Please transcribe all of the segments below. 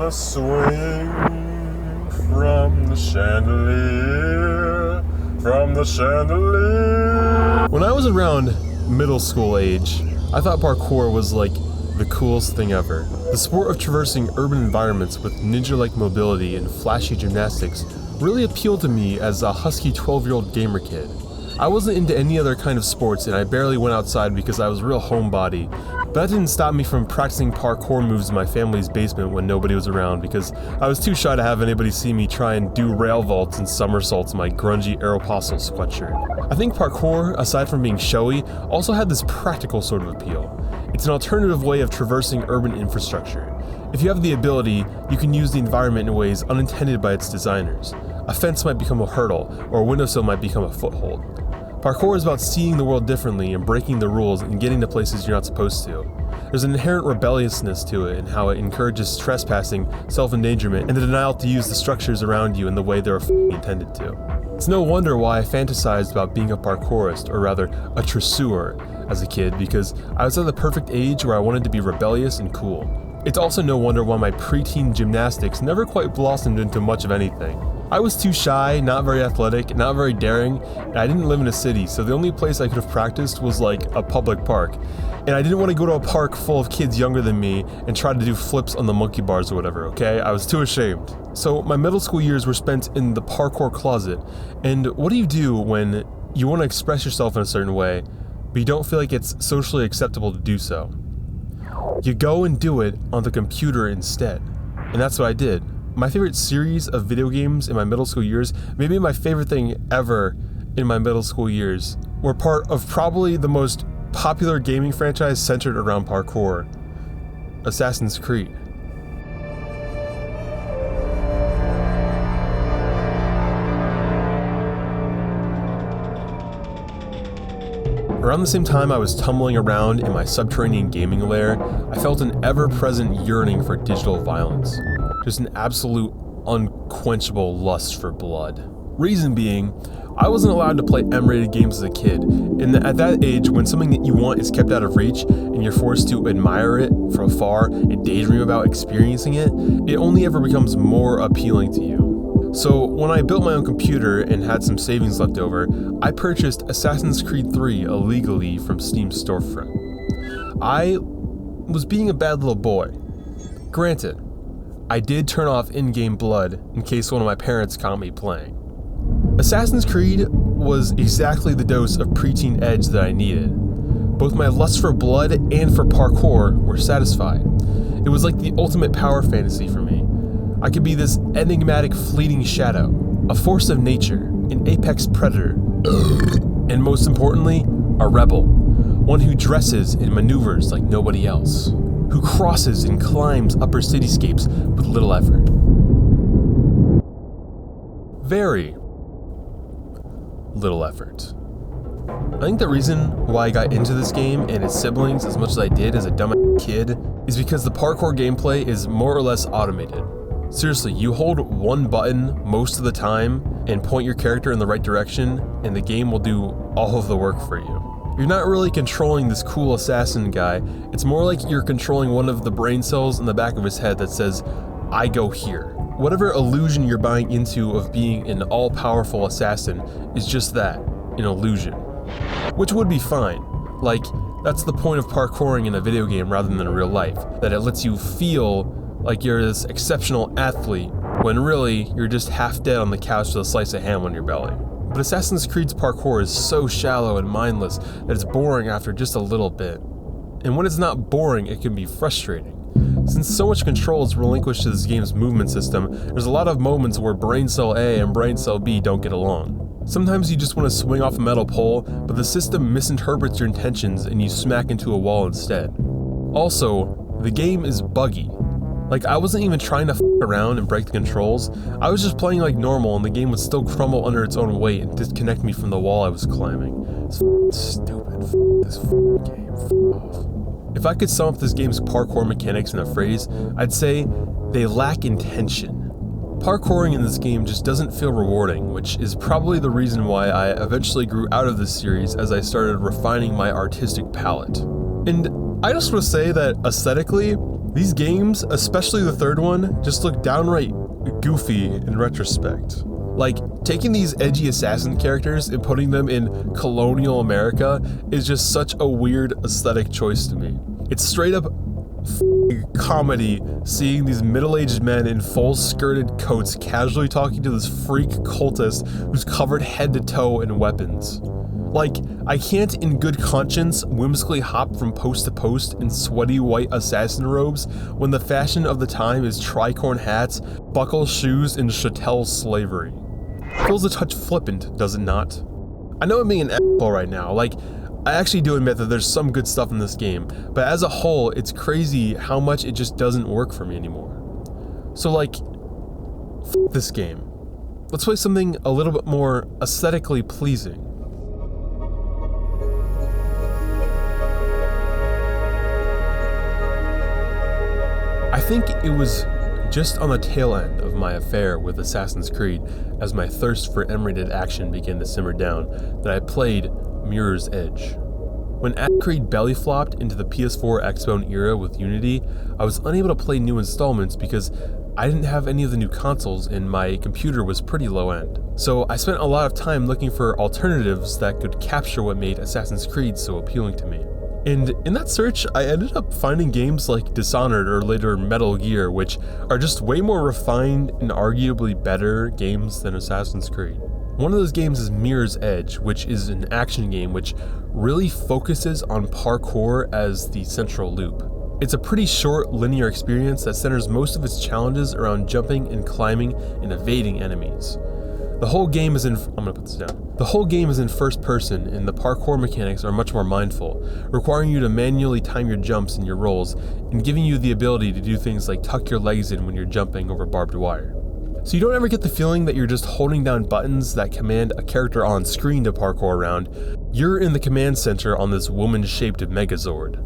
wanna swing from the chandelier, from the chandelier. When I was around middle school age, I thought parkour was like the coolest thing ever. The sport of traversing urban environments with ninja-like mobility and flashy gymnastics really appealed to me as a husky 12-year-old gamer kid. I wasn't into any other kind of sports and I barely went outside because I was a real homebody, but that didn't stop me from practicing parkour moves in my family's basement when nobody was around because I was too shy to have anybody see me try and do rail vaults and somersaults in my grungy Aeropostale sweatshirt. I think parkour, aside from being showy, also had this practical sort of appeal. It's an alternative way of traversing urban infrastructure. If you have the ability, you can use the environment in ways unintended by its designers. A fence might become a hurdle, or a windowsill might become a foothold. Parkour is about seeing the world differently and breaking the rules and getting to places you're not supposed to. There's an inherent rebelliousness to it in how it encourages trespassing, self-endangerment, and the denial to use the structures around you in the way they're intended to. It's no wonder why I fantasized about being a parkourist, or rather, a tresseur, as a kid, because I was at the perfect age where I wanted to be rebellious and cool. It's also no wonder why my preteen gymnastics never quite blossomed into much of anything. I was too shy, not very athletic, not very daring, and I didn't live in a city, so the only place I could have practiced was like a public park. And I didn't want to go to a park full of kids younger than me and try to do flips on the monkey bars or whatever, okay? I was too ashamed. So my middle school years were spent in the parkour closet. And what do you do when you want to express yourself in a certain way, but you don't feel like it's socially acceptable to do so? You go and do it on the computer instead. And that's what I did. My favorite series of video games in my middle school years, maybe my favorite thing ever in my middle school years, were part of probably the most popular gaming franchise centered around parkour, Assassin's Creed. Around the same time I was tumbling around in my subterranean gaming lair, I felt an ever-present yearning for digital violence. Just an absolute unquenchable lust for blood. Reason being, I wasn't allowed to play M-rated games as a kid, and at that age, when something that you want is kept out of reach, and you're forced to admire it from afar and daydream about experiencing it, it only ever becomes more appealing to you. So when I built my own computer and had some savings left over, I purchased Assassin's Creed 3 illegally from Steam's storefront. I was being a bad little boy. Granted, I did turn off in-game blood in case one of my parents caught me playing. Assassin's Creed was exactly the dose of preteen edge that I needed. Both my lust for blood and for parkour were satisfied. It was like the ultimate power fantasy for me. I could be this enigmatic fleeting shadow, a force of nature, an apex predator, and most importantly, a rebel, one who dresses and maneuvers like nobody else, who crosses and climbs upper cityscapes with little effort. Very little effort. I think the reason why I got into this game and its siblings as much as I did as a dumb kid is because the parkour gameplay is more or less automated. Seriously, you hold one button most of the time and point your character in the right direction, and the game will do all of the work for you. You're not really controlling this cool assassin guy, it's more like you're controlling one of the brain cells in the back of his head that says, I go here. Whatever illusion you're buying into of being an all-powerful assassin is just that, an illusion. Which would be fine. Like, that's the point of parkouring in a video game rather than in real life, that it lets you feel like you're this exceptional athlete, when really, you're just half dead on the couch with a slice of ham on your belly. But Assassin's Creed's parkour is so shallow and mindless that it's boring after just a little bit. And when it's not boring, it can be frustrating. Since so much control is relinquished to this game's movement system, there's a lot of moments where Brain Cell A and Brain Cell B don't get along. Sometimes you just want to swing off a metal pole, but the system misinterprets your intentions and you smack into a wall instead. Also, the game is buggy. Like, I wasn't even trying to f*** around and break the controls, I was just playing like normal and the game would still crumble under its own weight and disconnect me from the wall I was climbing. It's f***ing stupid, this f***ing game, f*** off. If I could sum up this game's parkour mechanics in a phrase, I'd say they lack intention. Parkouring in this game just doesn't feel rewarding, which is probably the reason why I eventually grew out of this series as I started refining my artistic palette. And I just want to say that aesthetically, These games, especially the third one, just look downright goofy in retrospect. Like, taking these edgy assassin characters and putting them in colonial America is just such a weird aesthetic choice to me. It's straight up comedy seeing these middle-aged men in full skirted coats casually talking to this freak cultist who's covered head to toe in weapons. Like, I can't in good conscience whimsically hop from post to post in sweaty white assassin robes when the fashion of the time is tricorn hats, buckle shoes, and chattel slavery. Feels a touch flippant, does it not? I know I'm being an asshole right now, like, I actually do admit that there's some good stuff in this game, but as a whole, it's crazy how much it just doesn't work for me anymore. So like, this game. Let's play something a little bit more aesthetically pleasing. I think it was just on the tail end of my affair with Assassin's Creed, as my thirst for M-rated action began to simmer down, that I played Mirror's Edge. When Assassin's Creed belly flopped into the PS4 Xbone era with Unity, I was unable to play new installments because I didn't have any of the new consoles and my computer was pretty low end. So I spent a lot of time looking for alternatives that could capture what made Assassin's Creed so appealing to me. And in that search, I ended up finding games like Dishonored or later Metal Gear, which are just way more refined and arguably better games than Assassin's Creed. One of those games is Mirror's Edge, which is an action game which really focuses on parkour as the central loop. It's a pretty short, linear experience that centers most of its challenges around jumping and climbing and evading enemies. The whole game is in first person, and the parkour mechanics are much more mindful, requiring you to manually time your jumps and your rolls, and giving you the ability to do things like tuck your legs in when you're jumping over barbed wire. So you don't ever get the feeling that you're just holding down buttons that command a character on screen to parkour around. You're in the command center on this woman-shaped Megazord.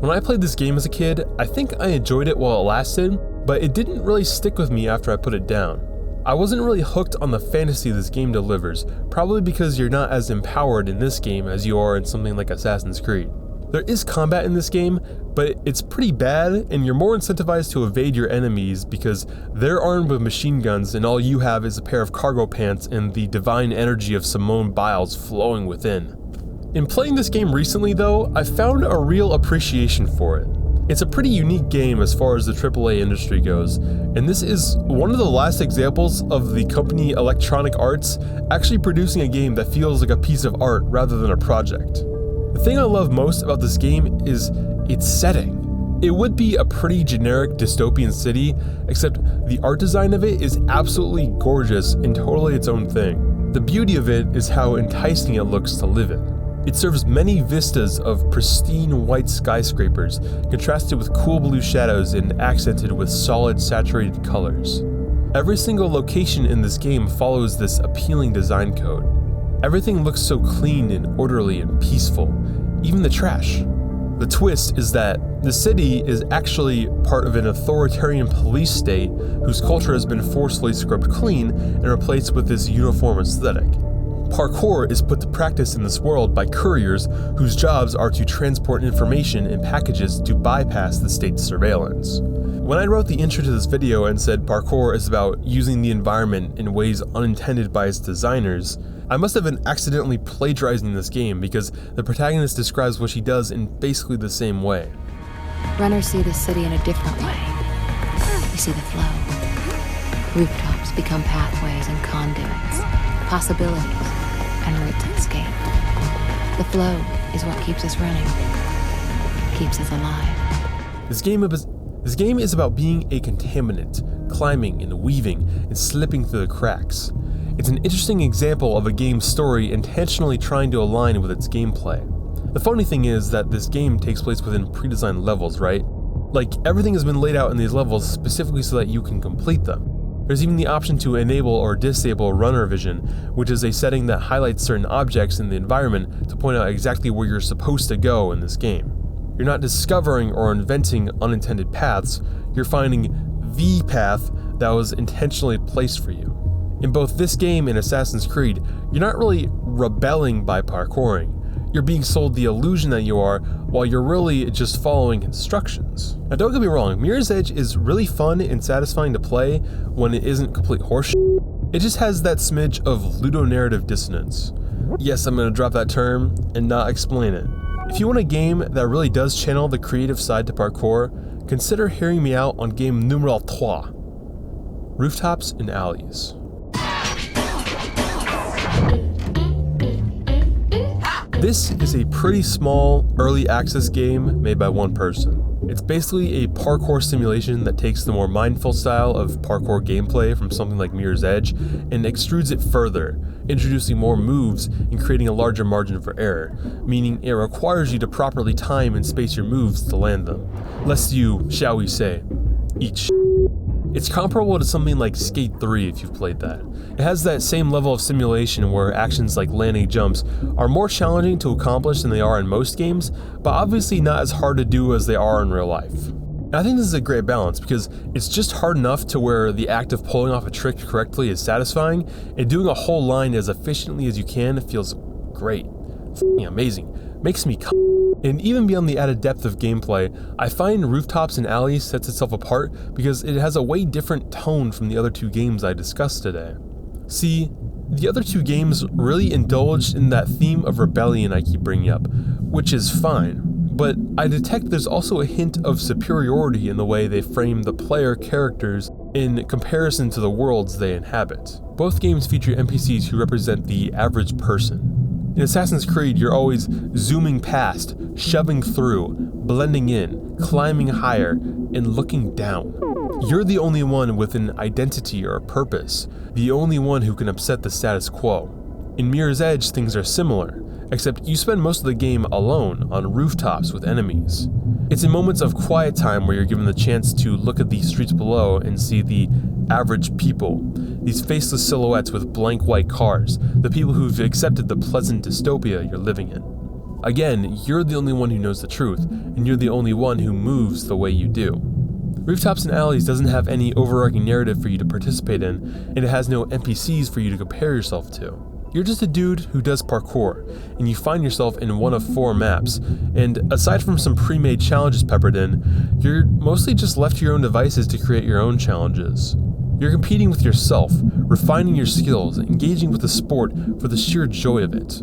When I played this game as a kid, I think I enjoyed it while it lasted, but it didn't really stick with me after I put it down. I wasn't really hooked on the fantasy this game delivers, probably because you're not as empowered in this game as you are in something like Assassin's Creed. There is combat in this game, but it's pretty bad, and you're more incentivized to evade your enemies because they're armed with machine guns and all you have is a pair of cargo pants and the divine energy of Simone Biles flowing within. In playing this game recently though, I found a real appreciation for it. It's a pretty unique game as far as the AAA industry goes, and this is one of the last examples of the company Electronic Arts actually producing a game that feels like a piece of art rather than a project. The thing I love most about this game is its setting. It would be a pretty generic dystopian city, except the art design of it is absolutely gorgeous and totally its own thing. The beauty of it is how enticing it looks to live in. It serves many vistas of pristine white skyscrapers, contrasted with cool blue shadows and accented with solid saturated colors. Every single location in this game follows this appealing design code. Everything looks so clean and orderly and peaceful, even the trash. The twist is that the city is actually part of an authoritarian police state whose culture has been forcefully scrubbed clean and replaced with this uniform aesthetic. Parkour is put to practice in this world by couriers whose jobs are to transport information and packages to bypass the state's surveillance. When I wrote the intro to this video and said parkour is about using the environment in ways unintended by its designers, I must have been accidentally plagiarizing this game because the protagonist describes what she does in basically the same way. Runners see the city in a different way. They see the flow. Rooftops become pathways and conduits, possibilities, and routes to escape. The flow is what keeps us running, keeps us alive. This game is about being a contaminant, climbing and weaving and slipping through the cracks. It's an interesting example of a game's story intentionally trying to align with its gameplay. The funny thing is that this game takes place within pre-designed levels, right? Like, everything has been laid out in these levels specifically so that you can complete them. There's even the option to enable or disable runner vision, which is a setting that highlights certain objects in the environment to point out exactly where you're supposed to go in this game. You're not discovering or inventing unintended paths, you're finding the path that was intentionally placed for you. In both this game and Assassin's Creed, you're not really rebelling by parkouring. you're being sold the illusion that you are, while you're really just following instructions. Now don't get me wrong, Mirror's Edge is really fun and satisfying to play when it isn't complete horseshit. It just has that smidge of ludonarrative dissonance. Yes, I'm gonna drop that term and not explain it. If you want a game that really does channel the creative side to parkour, consider hearing me out on game numéro 3, Rooftops and Alleys. This is a pretty small, early access game made by one person. It's basically a parkour simulation that takes the more mindful style of parkour gameplay from something like Mirror's Edge and extrudes it further, introducing more moves and creating a larger margin for error, meaning it requires you to properly time and space your moves to land them, lest you, shall we say, eat shit. It's comparable to something like Skate 3 if you've played that. It has that same level of simulation where actions like landing jumps are more challenging to accomplish than they are in most games, but obviously not as hard to do as they are in real life. And I think this is a great balance because it's just hard enough to where the act of pulling off a trick correctly is satisfying, and doing a whole line as efficiently as you can feels great. F***ing amazing. Makes me come. And even beyond the added depth of gameplay, I find Rooftops and Alleys sets itself apart because it has a way different tone from the other two games I discussed today. See, the other two games really indulged in that theme of rebellion I keep bringing up, which is fine, but I detect there's also a hint of superiority in the way they frame the player characters in comparison to the worlds they inhabit. Both games feature NPCs who represent the average person. In Assassin's Creed, you're always zooming past, shoving through, blending in, climbing higher, and looking down. You're the only one with an identity or a purpose, the only one who can upset the status quo. In Mirror's Edge, things are similar, except you spend most of the game alone on rooftops with enemies. It's in moments of quiet time where you're given the chance to look at the streets below and see the average people, these faceless silhouettes with blank white cars, the people who've accepted the pleasant dystopia you're living in. Again, you're the only one who knows the truth, and you're the only one who moves the way you do. Rooftops and Alleys doesn't have any overarching narrative for you to participate in, and it has no NPCs for you to compare yourself to. You're just a dude who does parkour, and you find yourself in one of 4 maps, and aside from some pre-made challenges peppered in, you're mostly just left to your own devices to create your own challenges. You're competing with yourself, refining your skills, engaging with the sport for the sheer joy of it.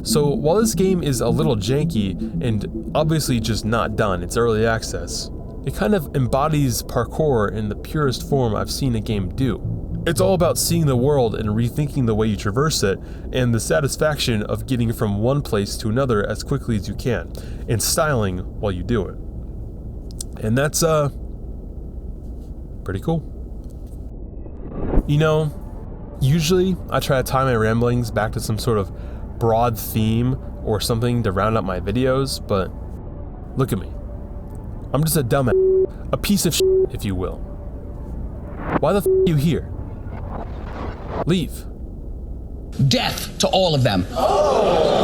So while this game is a little janky and obviously just not done, it's early access, it kind of embodies parkour in the purest form I've seen a game do. It's all about seeing the world and rethinking the way you traverse it, and the satisfaction of getting from one place to another as quickly as you can, and styling while you do it. And that's, pretty cool. You know, usually I try to tie my ramblings back to some sort of broad theme or something to round up my videos, but look at me. I'm just a dumbass, a piece of shit, if you will. Why the f*** are you here? Leave. Death to all of them. Oh,